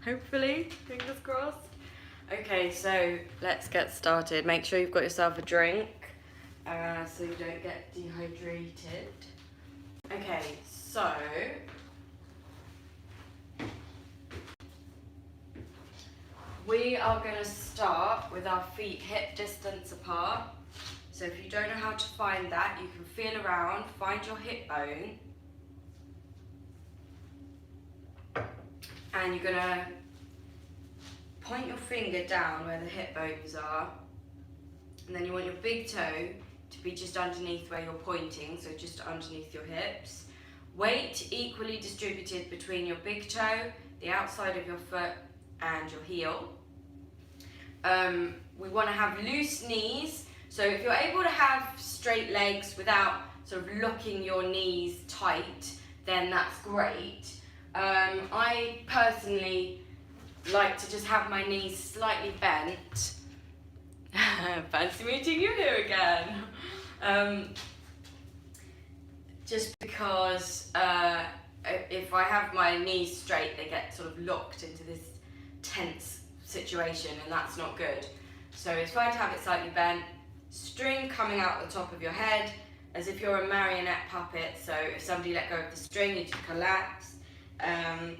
hopefully, fingers crossed. Okay, so let's get started. Make sure you've got yourself a drink so you don't get dehydrated. Okay, so we are going to start with our feet hip distance apart. So if you don't know how to find that, you can feel around, find your hip bone, and you're going to point your finger down where the hip bones are, and then you want your big toe to be just underneath where you're pointing, so just underneath your hips. Weight equally distributed between your big toe, the outside of your foot, and your heel. We want to have loose knees, so if you're able to have straight legs without sort of locking your knees tight, then that's great. I personally like to just have my knees slightly bent. Fancy meeting you here again. Just because if I have my knees straight, they get sort of locked into this tense situation, and that's not good. So it's fine to have it slightly bent. String coming out the top of your head, as if you're a marionette puppet. So if somebody let go of the string, you just collapse. And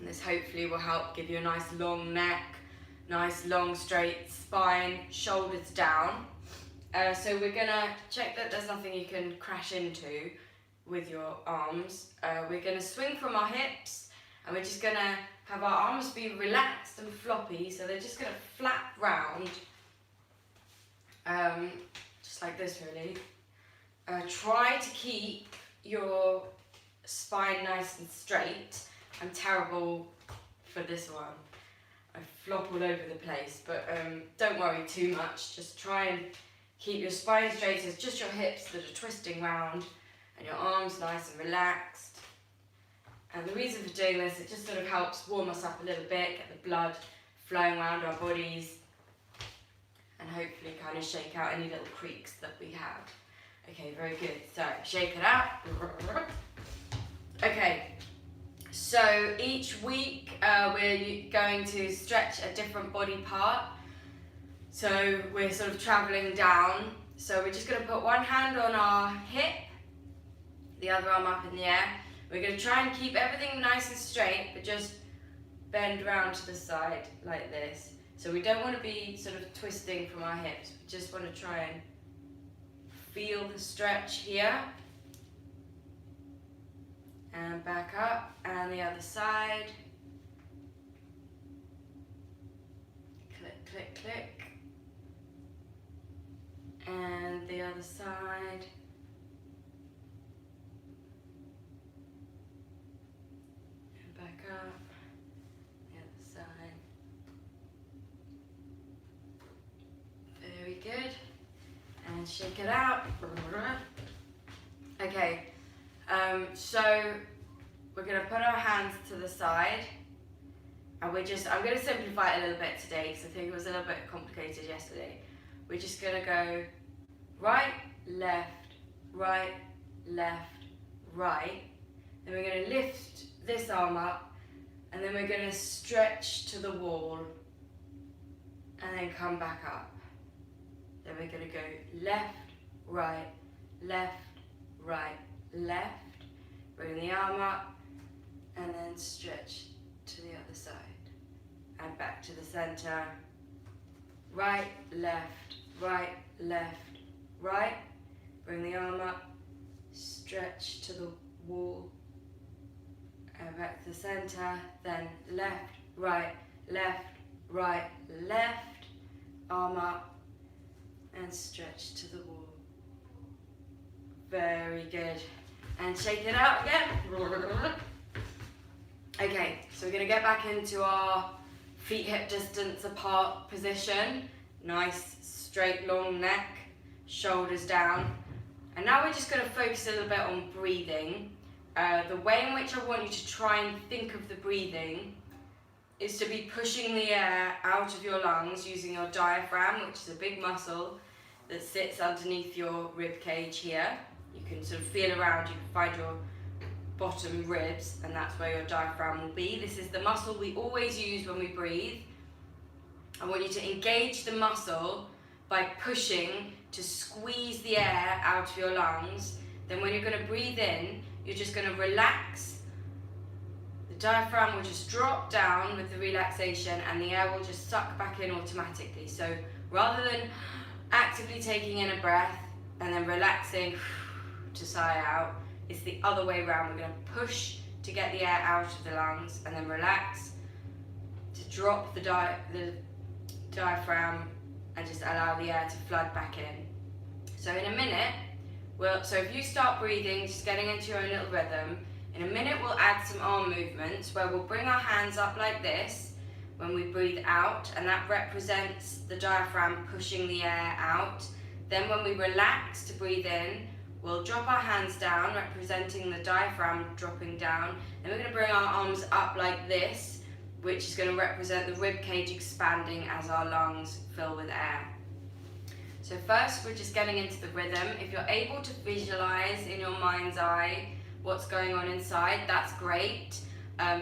this hopefully will help give you a nice long neck, nice long straight spine, shoulders down. So we're gonna check that there's nothing you can crash into with your arms. We're gonna swing from our hips, and we're just gonna have our arms be relaxed and floppy, so they're just gonna flap round, just like this really. Try to keep your spine nice and straight. I'm terrible for this one. I flop all over the place, but don't worry too much. Just try and keep your spine straight. It's just your hips that are twisting round and your arms nice and relaxed. And the reason for doing this, it just sort of helps warm us up a little bit, get the blood flowing around our bodies, and hopefully kind of shake out any little creaks that we have. Okay, very good. So shake it out. Okay. So each week we're going to stretch a different body part. So we're sort of traveling down. So we're just going to put one hand on our hip, the other arm up in the air. We're going to try and keep everything nice and straight, but just bend around to the side like this. So we don't want to be sort of twisting from our hips. We just want to try and feel the stretch here. And back up, and the other side. Click, click, click. And the other side. And back up. The other side. Very good. And shake it out. Okay. So we're going to put our hands to the side, and I'm going to simplify it a little bit today because I think it was a little bit complicated yesterday. We're just going to go right, left, right, left, right. Then we're going to lift this arm up, and then we're going to stretch to the wall, and then come back up. Then we're going to go left, right, left, right, left. Bring the arm up, and then stretch to the other side. And back to the center. Right, left, right, left, right. Bring the arm up, stretch to the wall, and back to the center. Then left, right, left, right, left. Arm up, and stretch to the wall. Very good. And shake it out again. Okay, so we're going to get back into our feet hip distance apart position. Nice, straight, long neck, shoulders down. And now we're just going to focus a little bit on breathing. The way in which I want you to try and think of the breathing is to be pushing the air out of your lungs using your diaphragm, which is a big muscle that sits underneath your rib cage here. You can sort of feel around, you can find your bottom ribs, and that's where your diaphragm will be. This is the muscle we always use when we breathe. I want you to engage the muscle by pushing to squeeze the air out of your lungs. Then when you're going to breathe in, you're just going to relax. The diaphragm will just drop down with the relaxation, and the air will just suck back in automatically. So rather than actively taking in a breath and then relaxing to sigh out, it's the other way around. We're going to push to get the air out of the lungs and then relax to drop the diaphragm and just allow the air to flood back in. So in a minute, so if you start breathing, just getting into your own little rhythm, in a minute we'll add some arm movements where we'll bring our hands up like this when we breathe out, and that represents the diaphragm pushing the air out. Then when we relax to breathe in, we'll drop our hands down, representing the diaphragm dropping down. Then we're going to bring our arms up like this, which is going to represent the rib cage expanding as our lungs fill with air. So first, we're just getting into the rhythm. If you're able to visualize in your mind's eye what's going on inside, that's great.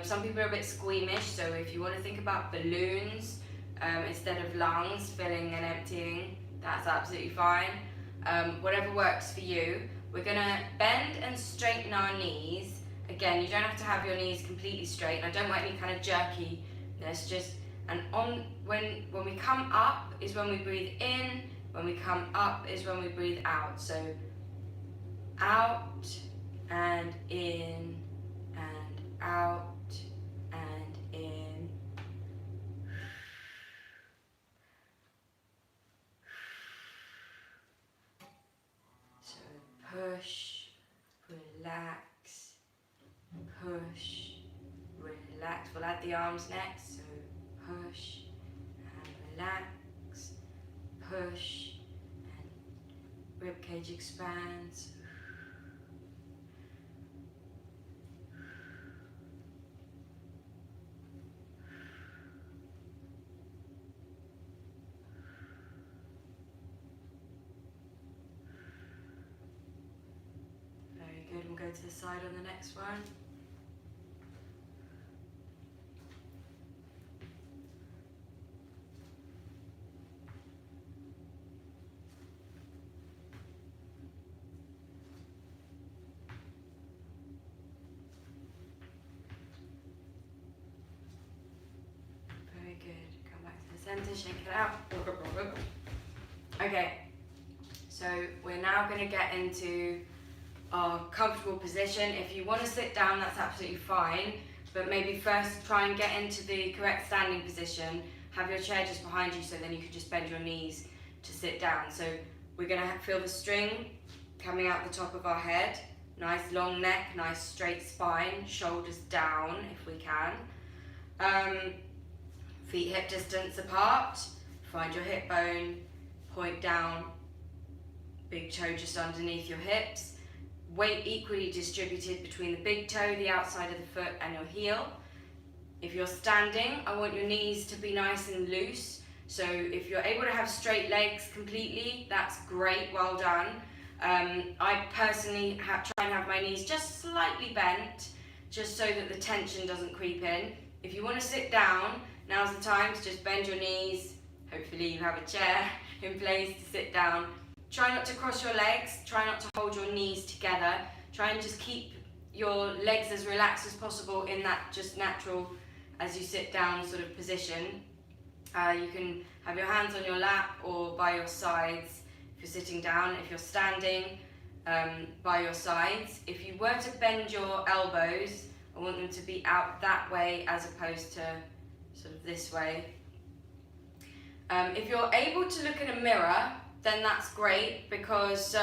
Some people are a bit squeamish, so if you want to think about balloons instead of lungs filling and emptying, that's absolutely fine. Whatever works for you. We're going to bend and straighten our knees. Again, you don't have to have your knees completely straight, and I don't want any kind of jerkiness, when we come up is when we breathe in, when we come up is when we breathe out. So out and in and out and in. So push, relax, push, relax. We'll add the arms next. So push and relax, push, and rib cage expands. Very good. We'll go to the side on the next one. Good. Come back to the center, shake it out. Okay, so we're now going to get into our comfortable position. If you want to sit down, that's absolutely fine, but maybe first try and get into the correct standing position. Have your chair just behind you, so then you can just bend your knees to sit down. So we're going to feel the string coming out the top of our head. Nice long neck, nice straight spine, shoulders down if we can. Feet hip distance apart, find your hip bone, point down, big toe just underneath your hips. Weight equally distributed between the big toe, the outside of the foot, and your heel. If you're standing, I want your knees to be nice and loose. So if you're able to have straight legs completely, that's great, well done. I personally try and have my knees just slightly bent, just so that the tension doesn't creep in. If you want to sit down, now's the time to just bend your knees. Hopefully you have a chair in place to sit down. Try not to cross your legs. Try not to hold your knees together. Try and just keep your legs as relaxed as possible in that just natural, as you sit down sort of position. You can have your hands on your lap or by your sides if you're sitting down. If you're standing, by your sides. If you were to bend your elbows, I want them to be out that way as opposed to sort of this way. If you're able to look in a mirror, then that's great, because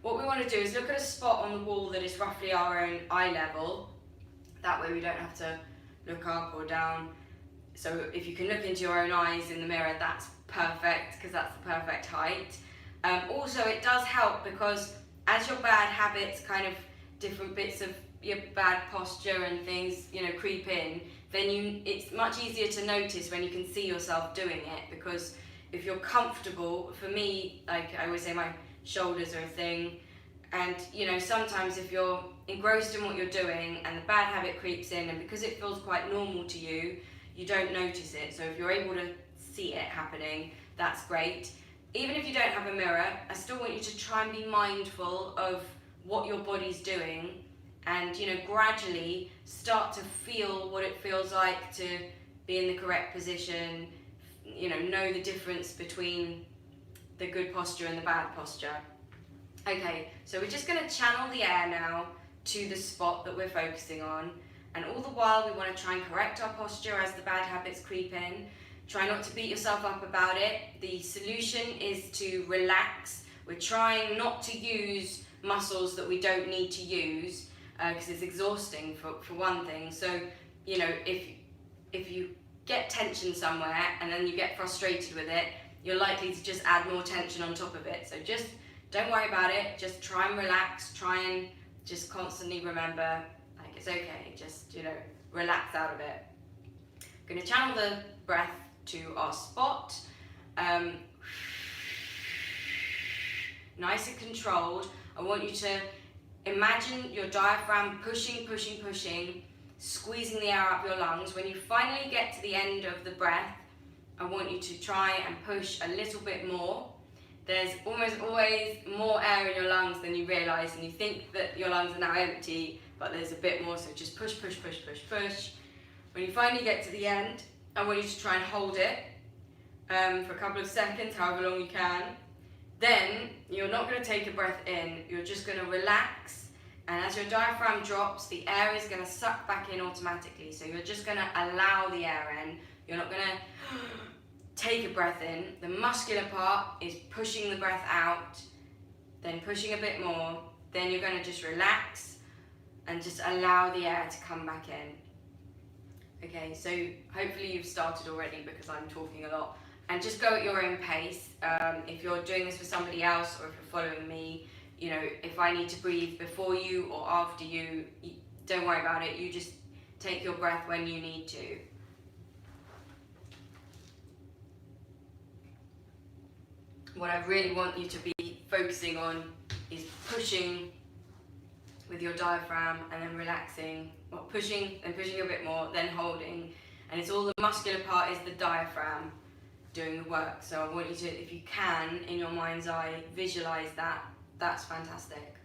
what we want to do is look at a spot on the wall that is roughly our own eye level. That way we don't have to look up or down. So if you can look into your own eyes in the mirror, that's perfect, because that's the perfect height. Also, it does help because as your bad habits, kind of different bits of your bad posture and things, creep in, then it's much easier to notice when you can see yourself doing it. Because if you're comfortable, for me, like I always say, my shoulders are a thing, and sometimes if you're engrossed in what you're doing and the bad habit creeps in, and because it feels quite normal to you, you don't notice it. So if you're able to see it happening, that's great. Even if you don't have a mirror, I still want you to try and be mindful of what your body's doing, and gradually start to feel what it feels like to be in the correct position, know the difference between the good posture and the bad posture. Okay, so we're just going to channel the air now to the spot that we're focusing on, and all the while we want to try and correct our posture as the bad habits creep in. Try not to beat yourself up about it. The solution is to relax. We're trying not to use muscles that we don't need to use, because it's exhausting for one thing. So, if you get tension somewhere and then you get frustrated with it, you're likely to just add more tension on top of it. So just don't worry about it. Just try and relax. Try and just constantly remember, like, it's okay. Just, relax out of it. I'm going to channel the breath to our spot. Nice and controlled. I want you to imagine your diaphragm pushing, squeezing the air out of your lungs. When you finally get to the end of the breath, I want you to try and push a little bit more. There's almost always more air in your lungs than you realise, and you think that your lungs are now empty, but there's a bit more, so just push. When you finally get to the end, I want you to try and hold it for a couple of seconds, however long you can. Then you're not going to take a breath in, you're just going to relax, and as your diaphragm drops, the air is going to suck back in automatically. So you're just going to allow the air in. You're not going to take a breath in. The muscular part is pushing the breath out, then pushing a bit more. Then you're going to just relax and just allow the air to come back in. Okay, so hopefully you've started already, because I'm talking a lot. And just go at your own pace. If you're doing this for somebody else, or if you're following me, if I need to breathe before you or after you, don't worry about it. You just take your breath when you need to. What I really want you to be focusing on is pushing with your diaphragm and then relaxing. Well, pushing and pushing a bit more, then holding. And it's all the muscular part is the diaphragm doing the work. So I want you to, if you can, in your mind's eye, visualize that. That's fantastic.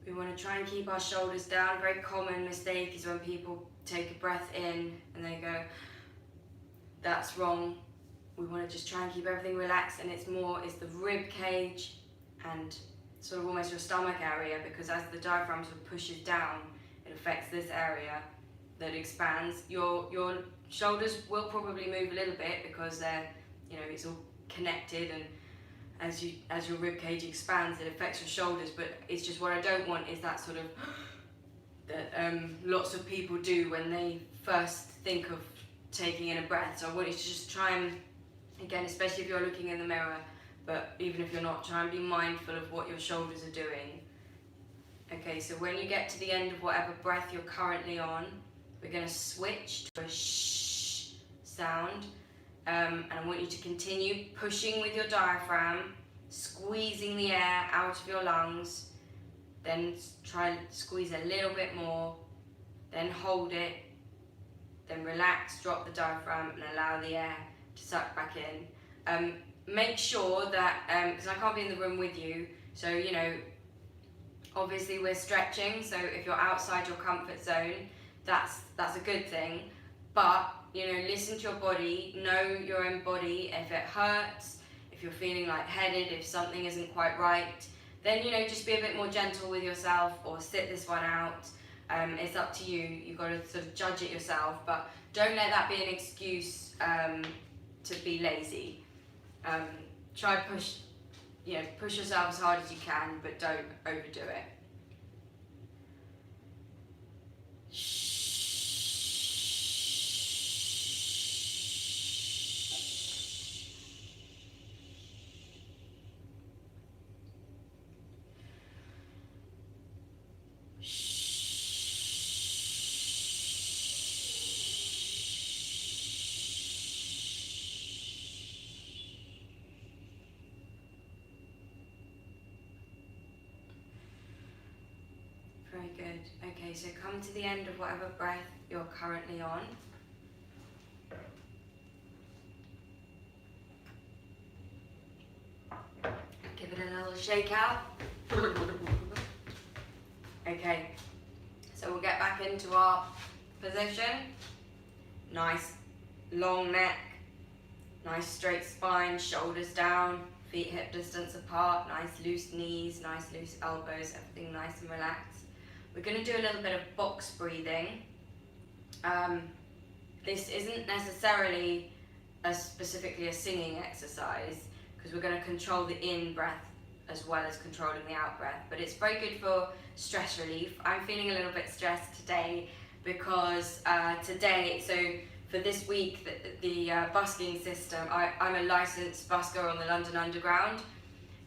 We want to try and keep our shoulders down. A very common mistake is when people take a breath in and they go, that's wrong. We want to just try and keep everything relaxed, and it's the rib cage and sort of almost your stomach area, because as the diaphragm sort of pushes down, it affects this area that expands. Your shoulders will probably move a little bit because they're, it's all connected, and as your rib cage expands, it affects your shoulders. But it's just, what I don't want is that sort of that lots of people do when they first think of taking in a breath. So I want you to just try and, again, especially if you're looking in the mirror, but even if you're not, try and be mindful of what your shoulders are doing. Okay, so when you get to the end of whatever breath you're currently on, we're going to switch to a shh sound. And I want you to continue pushing with your diaphragm, squeezing the air out of your lungs, then try and squeeze a little bit more, then hold it, then relax, drop the diaphragm and allow the air to suck back in. Make sure that, because I can't be in the room with you, so obviously we're stretching, so if you're outside your comfort zone, that's a good thing. But listen to your body, know your own body. If it hurts, if you're feeling lightheaded, if something isn't quite right, then just be a bit more gentle with yourself, or sit this one out. It's up to you. You've got to sort of judge it yourself, but don't let that be an excuse to be lazy. Try push push yourself as hard as you can, but don't overdo it. Very good. Okay, so come to the end of whatever breath you're currently on. Give it a little shake out. Okay, so we'll get back into our position. Nice long neck, nice straight spine, shoulders down, feet hip distance apart, nice loose knees, nice loose elbows, everything nice and relaxed. We're going to do a little bit of box breathing. This isn't necessarily specifically a singing exercise, because we're going to control the in breath as well as controlling the out breath, but it's very good for stress relief. I'm feeling a little bit stressed today because so for this week, the busking system, I'm a licensed busker on the London Underground,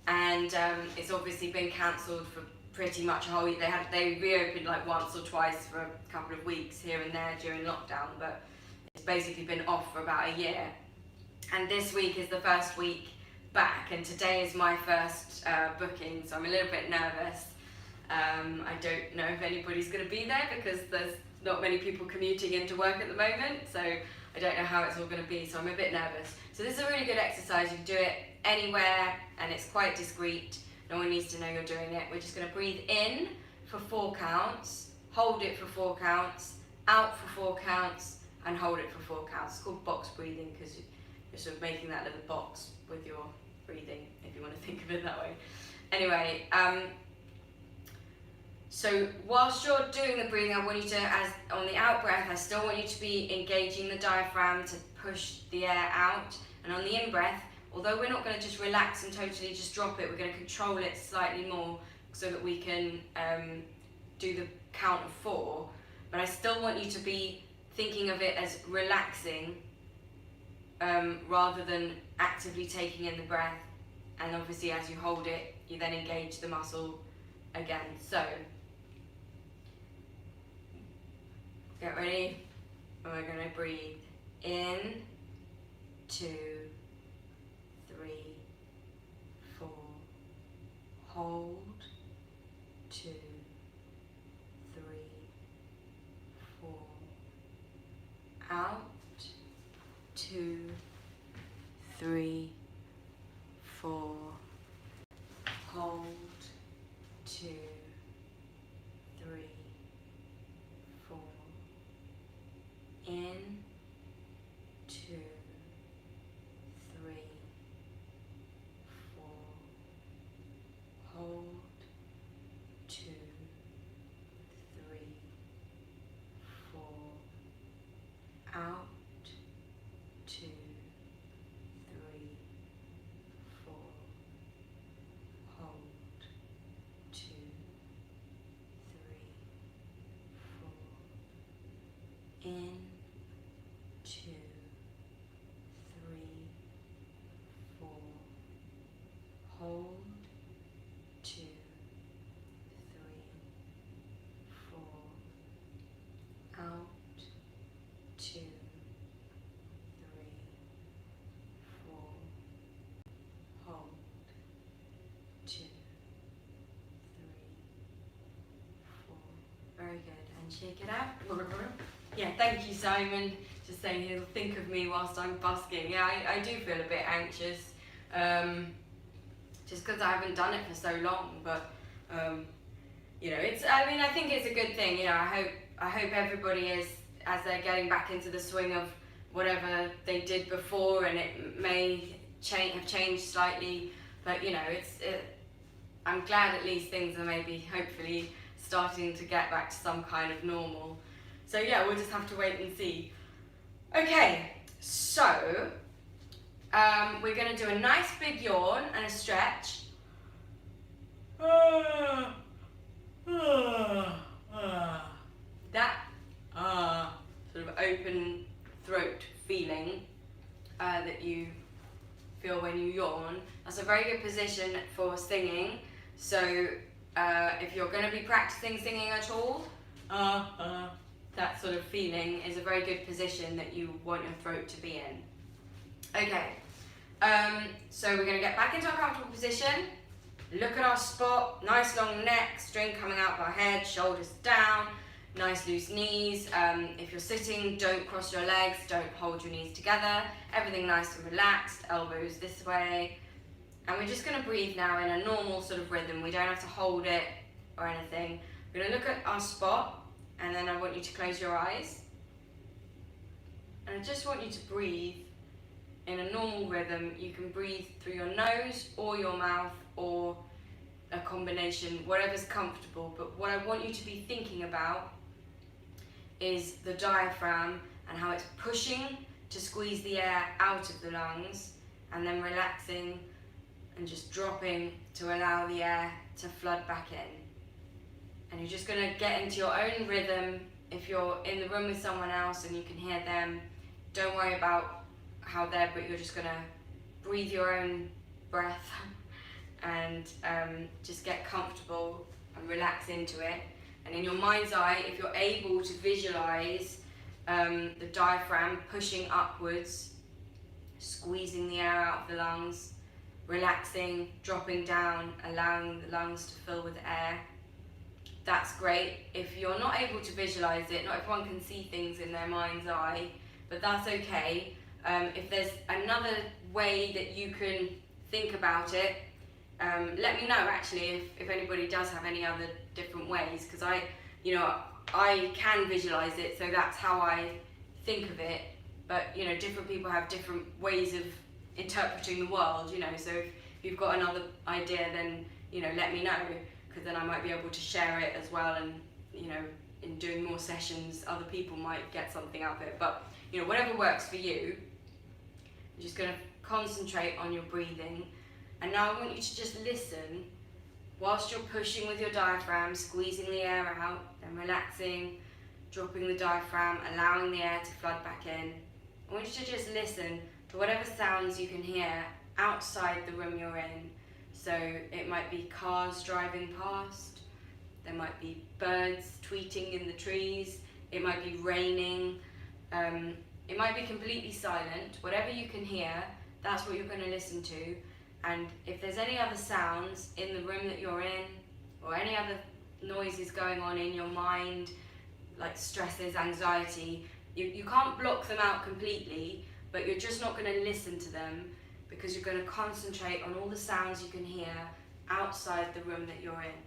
and it's obviously been cancelled for pretty much a whole week. They reopened like once or twice for a couple of weeks here and there during lockdown, but it's basically been off for about a year. And this week is the first week back, and today is my first booking, so I'm a little bit nervous. I don't know if anybody's going to be there because there's not many people commuting into work at the moment, so I don't know how it's all going to be, so I'm a bit nervous. So this is a really good exercise. You can do it anywhere, and it's quite discreet. No one needs to know you're doing it. We're just going to breathe in for 4 counts, hold it for 4 counts, out for 4 counts, and hold it for 4 counts. It's called box breathing because you're sort of making that little box with your breathing, if you want to think of it that way. Anyway, so whilst you're doing the breathing, I want you to, as on the out breath, I still want you to be engaging the diaphragm to push the air out, and on the in breath, although we're not going to just relax and totally just drop it, we're going to control it slightly more so that we can do the count of 4, but I still want you to be thinking of it as relaxing rather than actively taking in the breath, and obviously as you hold it, you then engage the muscle again. So, get ready, and we're going to breathe in, 2, 3, 4, hold, 2, 3, 4, out, 2, 3, 4, hold, 2, 3, 4, in, 2, 3, 4, hold, 2, 3, 4, out, 2, 3, 4, hold, 2, 3, 4, in, 2, 3, 4, hold, 2, 3, 4, out, 2, 3, 4, hold, 2, 3, 4. Very good. And shake it out. Yeah, thank you, Simon. Just saying he'll think of me whilst I'm busking. Yeah, I do feel a bit anxious, just because I haven't done it for so long. But I think it's a good thing. I hope everybody is, as they're getting back into the swing of whatever they did before, and it may have changed slightly. But I'm glad at least things are maybe, hopefully, starting to get back to some kind of normal. So yeah, we'll just have to wait and see. Okay, so we're going to do a nice big yawn and a stretch, That sort of open throat feeling that you feel when you yawn, that's a very good position for singing. So if you're going to be practicing singing at all, that sort of feeling is a very good position that you want your throat to be in. Okay, so we're going to get back into our comfortable position. Look at our spot, nice long neck, string coming out of our head, shoulders down, nice loose knees. If you're sitting, don't cross your legs, don't hold your knees together. Everything nice and relaxed, elbows this way. And we're just going to breathe now in a normal sort of rhythm. We don't have to hold it or anything. We're going to look at our spot, and then I want you to close your eyes. And I just want you to breathe in a normal rhythm. You can breathe through your nose or your mouth or a combination, whatever's comfortable. But what I want you to be thinking about is the diaphragm and how it's pushing to squeeze the air out of the lungs, and then relaxing and just dropping to allow the air to flood back in. And you're just going to get into your own rhythm. If you're in the room with someone else and you can hear them, don't worry about how they're, but you're just going to breathe your own breath and just get comfortable and relax into it. And in your mind's eye, if you're able to visualize the diaphragm pushing upwards, squeezing the air out of the lungs, relaxing, dropping down, allowing the lungs to fill with air, that's great. If you're not able to visualize it, not everyone can see things in their mind's eye, but that's okay. If there's another way that you can think about it, let me know actually if anybody does have any other different ways, because I can visualize it, so that's how I think of it. But different people have different ways of interpreting the world, so if you've got another idea, then let me know, because then I might be able to share it as well, and in doing more sessions other people might get something out of it. But whatever works for you, you're just going to concentrate on your breathing. And now I want you to just listen whilst you're pushing with your diaphragm, squeezing the air out, then relaxing, dropping the diaphragm, allowing the air to flood back in. I want you to just listen to whatever sounds you can hear outside the room you're in. So it might be cars driving past, there might be birds tweeting in the trees, it might be raining, it might be completely silent. Whatever you can hear, that's what you're going to listen to. And if there's any other sounds in the room that you're in, or any other noises going on in your mind, like stresses, anxiety, you can't block them out completely, but you're just not going to listen to them, because you're going to concentrate on all the sounds you can hear outside the room that you're in.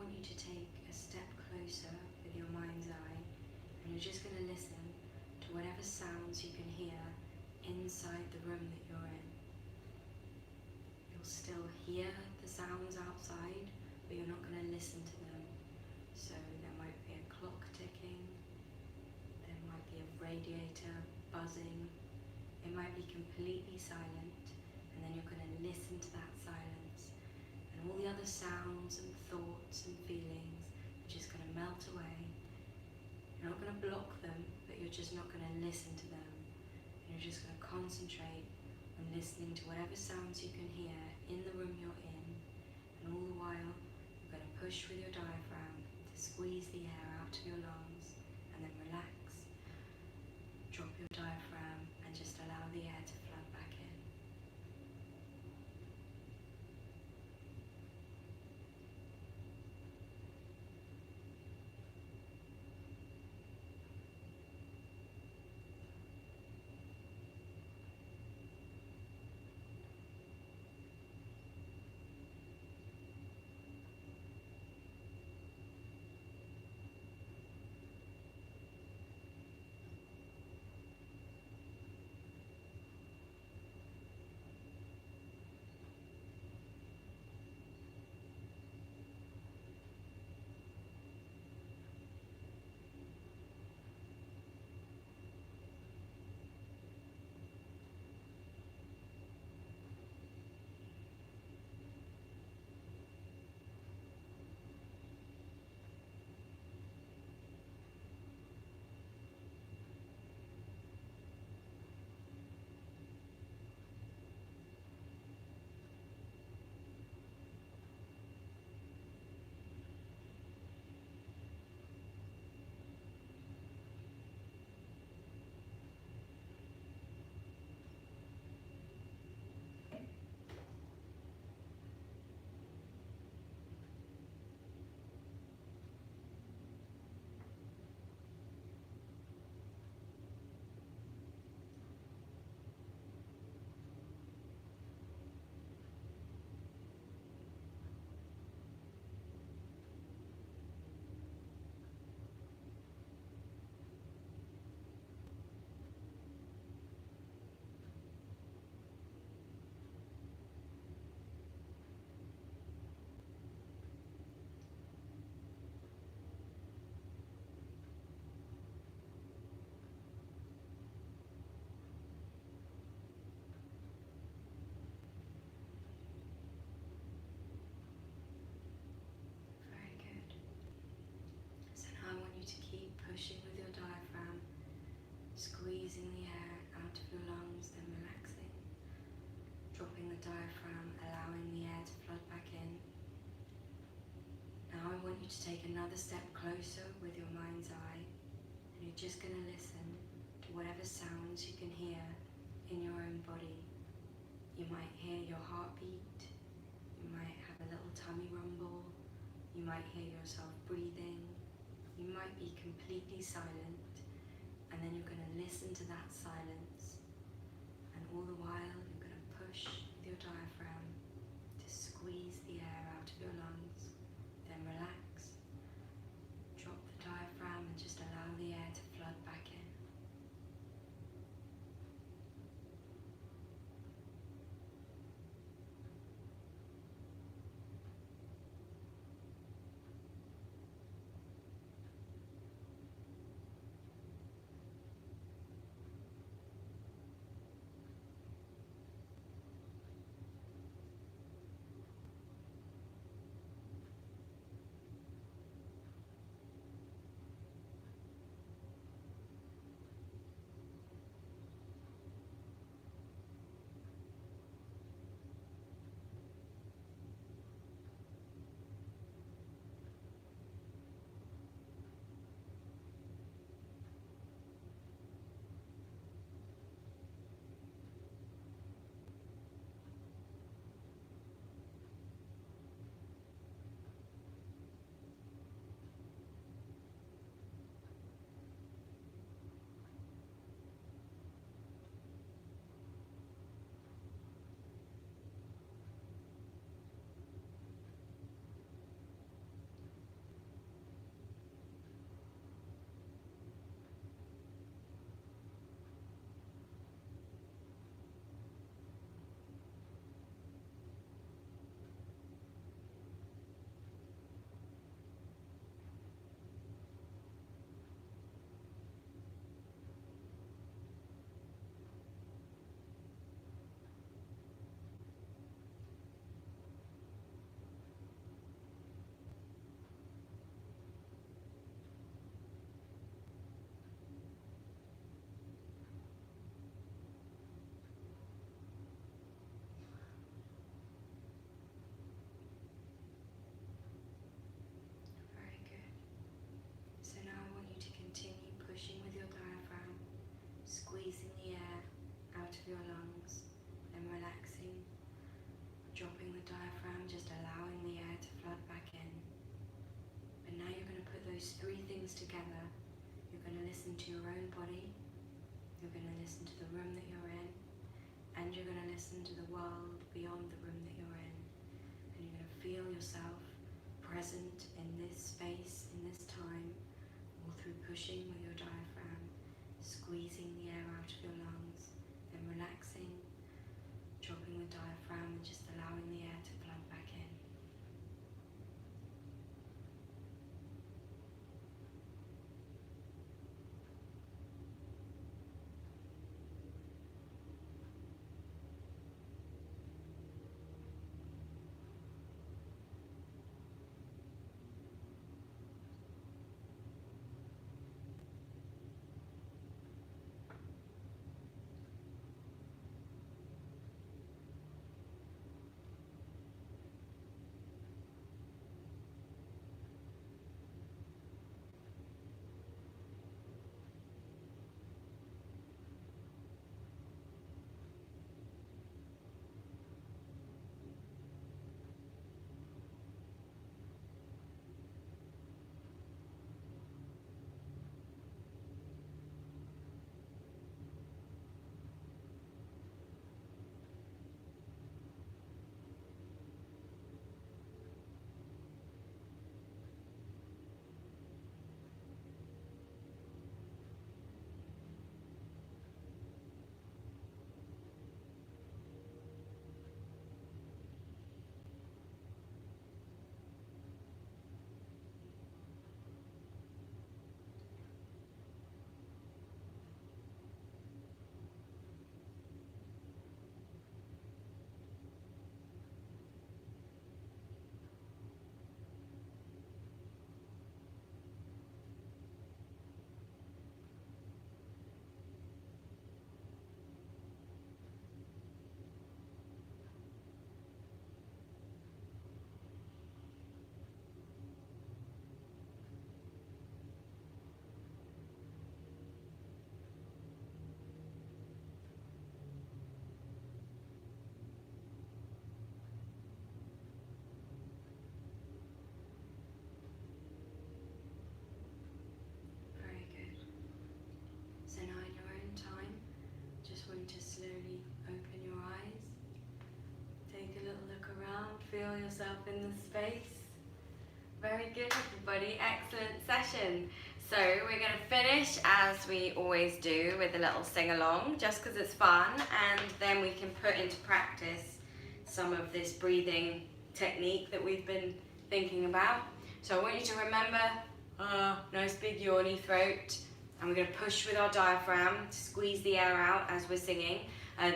want you to take a step closer with your mind's eye, and you're just going to listen to whatever sounds you can hear inside the room that you're in. You'll still hear the sounds outside, but you're not going to listen to them. So there might be a clock ticking, there might be a radiator buzzing, it might be completely silent, and then you're going to listen to that silence, and all the other sounds and thoughts and feelings are just going to melt away. You're not going to block them, but you're just not going to listen to them. And you're just going to concentrate on listening to whatever sounds you can hear in the room you're in, and all the while you're going to push with your diaphragm to squeeze the air out of your lungs, and then relax. Drop your diaphragm and just allow the air to flood back in. To keep pushing with your diaphragm, squeezing the air out of your lungs, then relaxing, dropping the diaphragm, allowing the air to flood back in. Now I want you to take another step closer with your mind's eye, and you're just going to listen to whatever sounds you can hear in your own body. You might hear your heartbeat, you might have a little tummy rumble, you might hear yourself breathing. You might be completely silent, and then you're going to listen to that silence, and all the while you're going to push with your diaphragm to squeeze the air out of your lungs, then relax, drop the diaphragm and just allow the air to flood back in. those three things together, you're going to listen to your own body, you're going to listen to the room that you're in, and you're going to listen to the world beyond the room that you're in. And you're going to feel yourself present in this space, in this time, all through pushing with your diaphragm, squeezing the air out of your lungs, then relaxing, dropping the diaphragm and just allowing the air to flow back in. To slowly open your eyes, take a little look around, feel yourself in the space. Very good, everybody, excellent session. So we're going to finish as we always do with a little sing-along, just because it's fun, and then we can put into practice some of this breathing technique that we've been thinking about. So I want you to remember, nice big yawny throat. And we're going to push with our diaphragm to squeeze the air out as we're singing.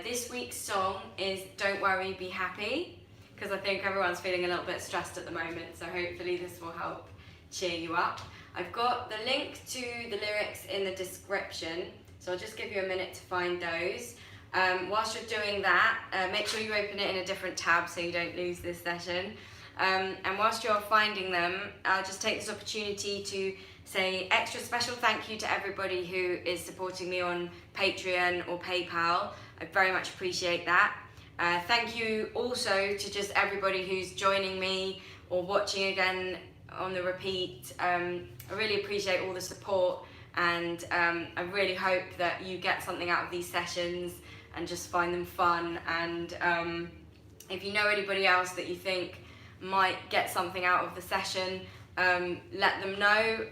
This week's song is Don't Worry, Be Happy, because I think everyone's feeling a little bit stressed at the moment, so hopefully this will help cheer you up. I've got the link to the lyrics in the description, so I'll just give you a minute to find those. Whilst you're doing that, make sure you open it in a different tab so you don't lose this session. And whilst you're finding them, I'll just take this opportunity to say extra special thank you to everybody who is supporting me on Patreon or PayPal. I very much appreciate that. Thank you also to just everybody who's joining me or watching again on the repeat. I really appreciate all the support, and I really hope that you get something out of these sessions and just find them fun. And if you know anybody else that you think might get something out of the session, let them know.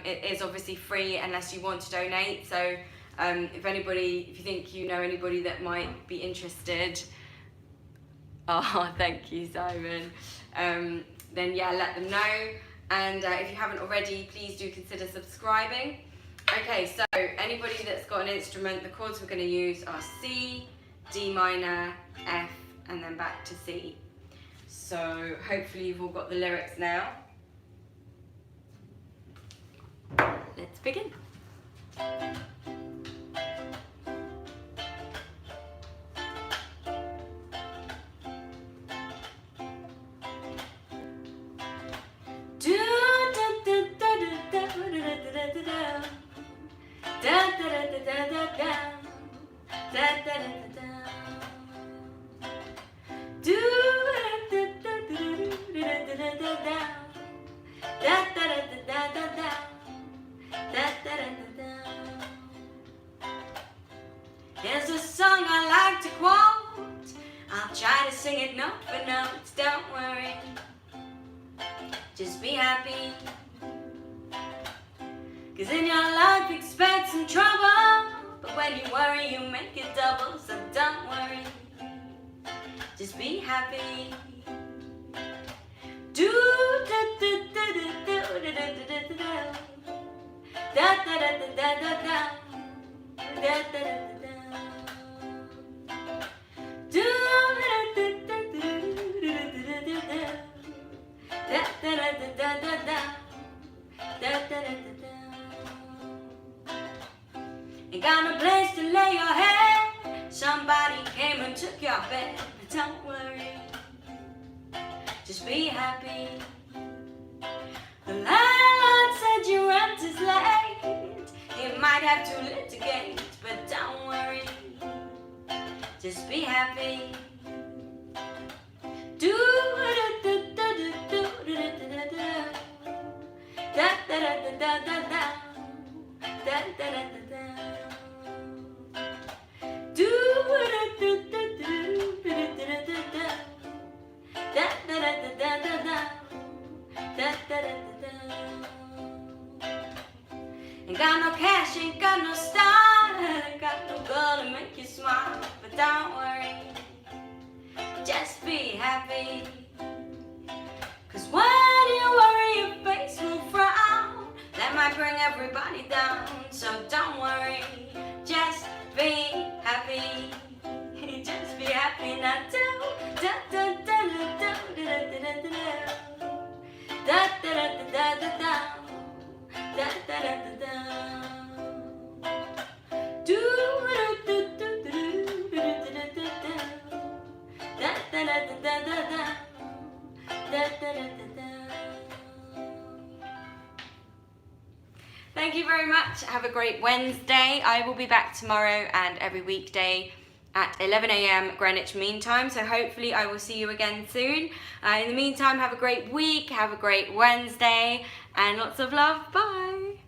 It is obviously free unless you want to donate, so if you think you know anybody that might be interested, thank you, Simon, then yeah, let them know. And if you haven't already, please do consider subscribing. Okay, so anybody that's got an instrument, the chords we're going to use are C, D minor, F, and then back to C. So hopefully you've all got the lyrics now. Let's begin. Da Here's a song I like to quote. I'll try to sing it note for note. Don't worry, just be happy. 'Cause in your life expect some trouble, but when you worry you make it double. So don't worry, just be happy. Do da da da da da da da da da da da da da da da da da da. Do da da da da da da da da da. Ain't got no place to lay your head. Somebody came and took your bed. But don't worry, just be happy. The landlord said your rent is late. He might have to litigate, but don't worry, just be happy. Do da da da da da da da da da da da da da da da. Do da da da da da da da. Da da da da da da da da da da. Ain't got no cash, ain't got no style, ain't got no girl to make you smile. But don't worry, just be happy. 'Cause when you worry, your face will frown. That might bring everybody down. So don't worry, just be happy. Just be happy now. Do da da da da da da da da da da da da da da da da da. Do da da da da da da da da da da da da da. Thank you very much. Have a great Wednesday. I will be back tomorrow and every weekday at 11 a.m. Greenwich Mean Time. So hopefully I will see you again soon. In the meantime, have a great week, have a great Wednesday, and lots of love. Bye.